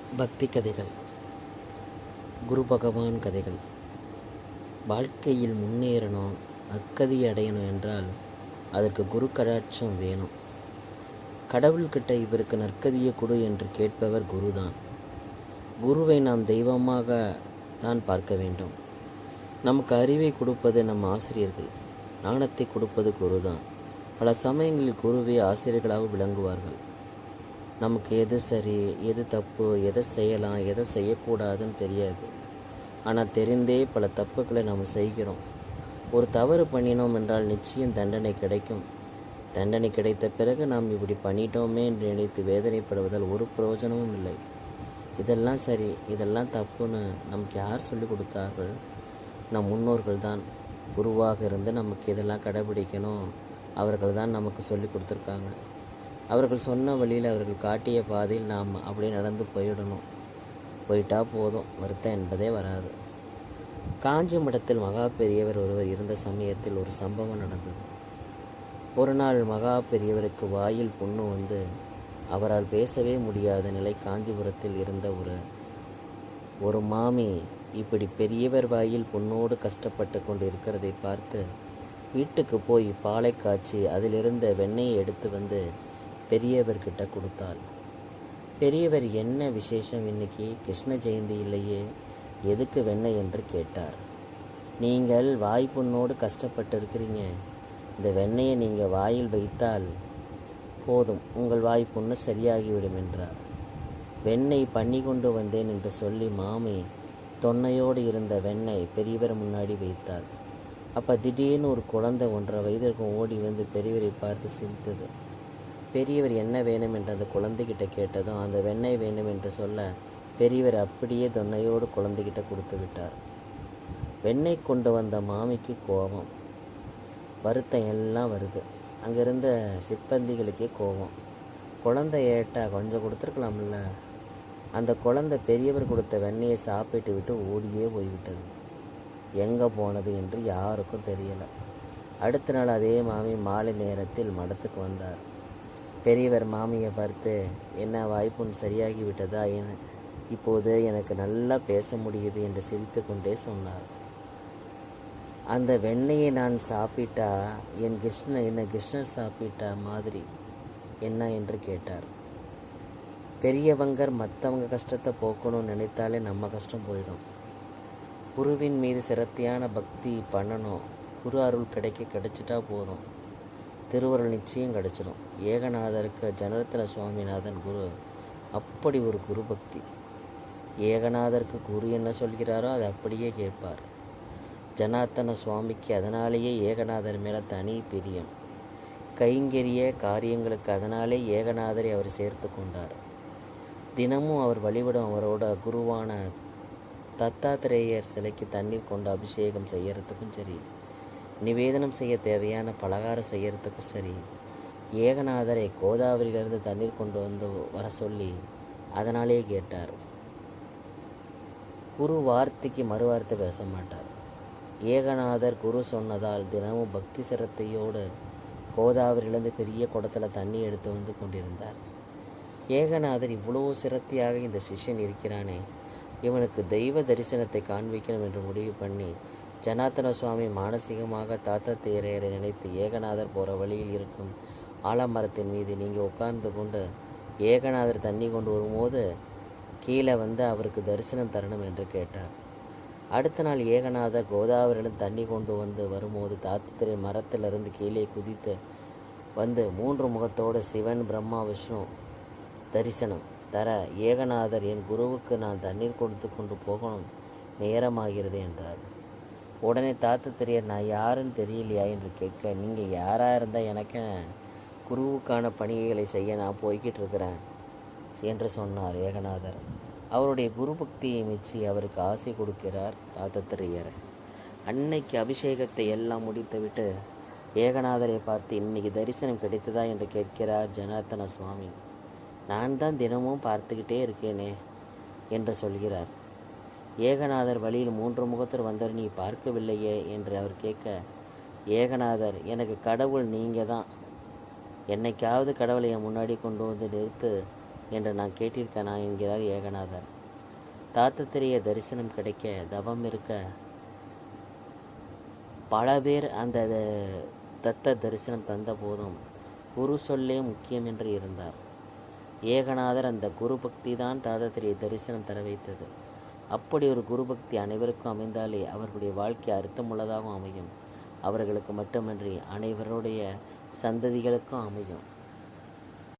பக்தி கதைகள், குரு பகவான் கதைகள். வாழ்க்கையில் முன்னேறணும், நற்கதி அடையணும் என்றால் அதற்கு குரு கடாட்சம் வேணும். கடவுள்கிட்ட இவருக்கு நற்கதியை கொடு என்று கேட்பவர் குருதான். குருவை நாம் தெய்வமாக தான் பார்க்க வேண்டும். நமக்கு அறிவை கொடுப்பது நம் ஆசிரியர்கள், ஞானத்தை கொடுப்பது குருதான். பல சமயங்களில் குருவே ஆசிரியர்களாக விளங்குவார்கள். நமக்கு எது சரி, எது தப்பு, எதை செய்யலாம், எதை செய்யக்கூடாதுன்னு தெரியாது. ஆனால் தெரிந்தே பல தப்புக்களை நாம் செய்கிறோம். ஒரு தவறு பண்ணினோம் என்றால் நிச்சயம் தண்டனை கிடைக்கும். தண்டனை கிடைத்த பிறகு நாம் இப்படி பண்ணிட்டோமே என்று நினைத்து வேதனைப்படுவதால் ஒரு பிரயோஜனமும் இல்லை. இதெல்லாம் சரி, இதெல்லாம் தப்புன்னு நமக்கு யார் சொல்லிக் கொடுத்தார்கள்? நம் முன்னோர்கள் தான். குருவாக இருந்து நமக்கு இதெல்லாம் கடைபிடிக்கணும், அவர்கள் தான் நமக்கு சொல்லி கொடுத்துருக்காங்க. அவர்கள் சொன்ன வழியில், அவர்கள் காட்டிய பாதையில் நாம் அப்படியே நடந்து போயிட்டா போதும், வருத்தம் என்பதே வராது. காஞ்சி மடத்தில் மகா பெரியவர் ஒருவர் இருந்த சமயத்தில் ஒரு சம்பவம் நடந்தது. ஒரு நாள் மகா பெரியவருக்கு வாயில் புண்ணு வந்து அவரால் பேசவே முடியாத நிலை. காஞ்சிபுரத்தில் இருந்த ஒரு மாமி இப்படி பெரியவர் வாயில் புண்ணோடு கஷ்டப்பட்டு கொண்டு இருக்கிறதை பார்த்து வீட்டுக்கு போய் பாலை காய்ச்சி அதிலிருந்த வெண்ணெயை எடுத்து வந்து பெரியவர்கிட்ட கொடுத்தாள். பெரியவர், என்ன விசேஷம் இன்னைக்கு? கிருஷ்ண ஜெயந்தி இல்லையே, எதுக்கு வெண்ணெய் என்று கேட்டார். நீங்கள் வாய்ப்புண்ணோடு கஷ்டப்பட்டு இருக்கிறீங்க, இந்த வெண்ணெயை நீங்கள் வாயில் வைத்தால் போதும், உங்கள் வாய்ப்புண்ணு சரியாகிவிடும் என்றார். வெண்ணெய் பண்ணி கொண்டு வந்தேன் என்று சொல்லி மாமி தொன்னையோடு இருந்த வெண்ணெய் பெரியவர் முன்னாடி வைத்தார். அப்போ திடீர்னு ஒரு குழந்தை 1.5 வயதிற்கும் ஓடி வந்து பெரியவரை பார்த்து சிரித்தது. பெரியவர் என்ன வேணும் என்று அந்த குழந்தைகிட்ட கேட்டதும் அந்த வெண்ணெய் வேணும் என்று சொல்ல பெரியவர் அப்படியே தொன்னையோடு குழந்தைகிட்ட கொடுத்து விட்டார். வெண்ணெய் கொண்டு வந்த மாமிக்கு கோபம், வருத்தம் எல்லாம் வருது. அங்கே இருந்த சிப்பந்திகளுக்கே கோபம். குழந்தை ஏட்டா கொஞ்சம் கொடுத்துருக்கலாம்ல. அந்த குழந்தை பெரியவர் கொடுத்த வெண்ணெயை சாப்பிட்டு விட்டு ஓடியே போய்விட்டது. எங்கே போனது என்று யாருக்கும் தெரியலை. அடுத்த நாள் அதே மாமி மாலை நேரத்தில் மடத்துக்கு வந்தார். பெரியவர் மாமியை பார்த்து, என்ன வாய்ப்புண் சரியாகி விட்டதா, இப்போது எனக்கு நல்லா பேச முடியுது என்று சிரித்து கொண்டே சொன்னார். அந்த வெண்ணெயை நான் சாப்பிட்டா என்ன கிருஷ்ணர் சாப்பிட்டா மாதிரி என்ன என்று கேட்டார். பெரியவங்கர் மற்றவங்க கஷ்டத்தை போக்கணும்னு நினைத்தாலே நம்ம கஷ்டம் போயிடும். குருவின் மீது சிரத்தையான பக்தி பண்ணணும். குரு அருள் கிடைச்சிட்டா போதும், திருவருள் நிச்சயம் கிடச்சிடும். ஏகநாதருக்கு ஜனார்த்தன சுவாமிநாதன் குரு. அப்படி ஒரு குரு பக்தி. ஏகநாதருக்கு குரு என்ன சொல்கிறாரோ அதை அப்படியே கேட்பார். ஜனார்த்தன சுவாமிக்கு அதனாலேயே ஏகநாதர் மேலே தனி பிரியம். கைங்கரிய காரியங்களுக்கு அதனாலே ஏகநாதரை அவர் சேர்த்து கொண்டார். தினமும் அவர் வழிபடும் அவரோட குருவான தத்தாத்திரேயர் சிலைக்கு தண்ணீர் கொண்டு அபிஷேகம் செய்யறதுக்கும் சரி, நிவேதனம் செய்ய தேவையான பலகாரம் செய்யறதுக்கும் சரி, ஏகநாதரை கோதாவரியிலிருந்து தண்ணீர் கொண்டு வந்து வர சொல்லி அதனாலே கேட்டார். குரு வார்த்தைக்கு மறுவார்த்தை பேச மாட்டார். ஏகநாதர் குரு சொன்னதால் தினமும் பக்தி சிரத்தையோடு கோதாவரியிலிருந்து பெரிய குடத்தில் தண்ணி எடுத்து வந்து கொண்டிருந்தார். ஏகநாதர் இவ்வளோ சிரத்தையாக இந்த சிஷ்யன் இருக்கிறானே, இவனுக்கு தெய்வ தரிசனத்தை காண்பிக்கணும் என்று முடிவு பண்ணி ஜனார்த்தன சுவாமி மானசீகமாக தாத்தாத்திரேயரை நினைத்து, ஏகநாதர் போகிற வழியில் இருக்கும் ஆலமரத்தின் மீது நீங்கள் உட்கார்ந்து கொண்டு ஏகநாதர் தண்ணி கொண்டு வரும்போது கீழே வந்து அவருக்கு தரிசனம் தரணும் என்று கேட்டார். அடுத்த நாள் ஏகநாதர் கோதாவரியிலும் தண்ணி கொண்டு வரும்போது தாத்தாத்திரேயர் மரத்திலிருந்து கீழே குதித்து வந்து 3 முகத்தோடு சிவன், பிரம்மா, விஷ்ணு தரிசனம் தர, ஏகநாதர், என் குருவுக்கு நான் தண்ணீர் கொடுத்து கொண்டு போகணும், நேரமாகிறது என்றார். உடனே தாத்தாத்திரேயர், நான் யாருன்னு தெரியலையா என்று கேட்க, நீங்கள் யாராக இருந்தால் எனக்கு குருவுக்கான பணிகளை செய்ய நான் போய்கிட்டு இருக்கிறேன் என்று சொன்னார் ஏகநாதர். அவருடைய குரு பக்தியை மெச்சி அவருக்கு ஆசை கொடுக்கிறார் தாத்தாத்திரேயர். அன்னைக்கு அபிஷேகத்தை எல்லாம் முடித்துவிட்டு ஏகநாதரை பார்த்து, இன்னைக்கு தரிசனம் கிடைத்ததா என்று கேட்கிறார் ஜனார்த்தன சுவாமி. நான் தான் தினமும் பார்த்துக்கிட்டே இருக்கேனே என்று சொல்கிறார். ஏகநாதர் வழியில் 3 முகத்தர் வந்தார், நீ பார்க்கவில்லையே என்று அவர் கேட்க, ஏகநாதர், எனக்கு கடவுள் நீங்கள் தான், என்னைக்காவது கடவுளை என் முன்னாடி கொண்டு வந்து நிறுத்து, என்று நான் கேட்டிருக்கேனா என்கிறார் ஏகநாதர். தாத்தத்திரிய தரிசனம் கிடைக்க தவம் இருக்க பல பேர் அந்த தத்த தரிசனம் தந்த போதும் குரு சொல்லே முக்கியம் என்று இருந்தார். ஏகநாதர் அந்த குரு பக்தி தான் தாத்தத்திரிய தரிசனம் தர வைத்தது. அப்படி ஒரு குரு பக்தி அனைவருக்கும் அமைந்தாலே அவர்களுடைய வாழ்க்கை அர்த்தமுள்ளதாகவும் அமையும். அவர்களுக்கு மட்டுமின்றி அனைவருடைய சந்ததிகளுக்கும் அமையும்.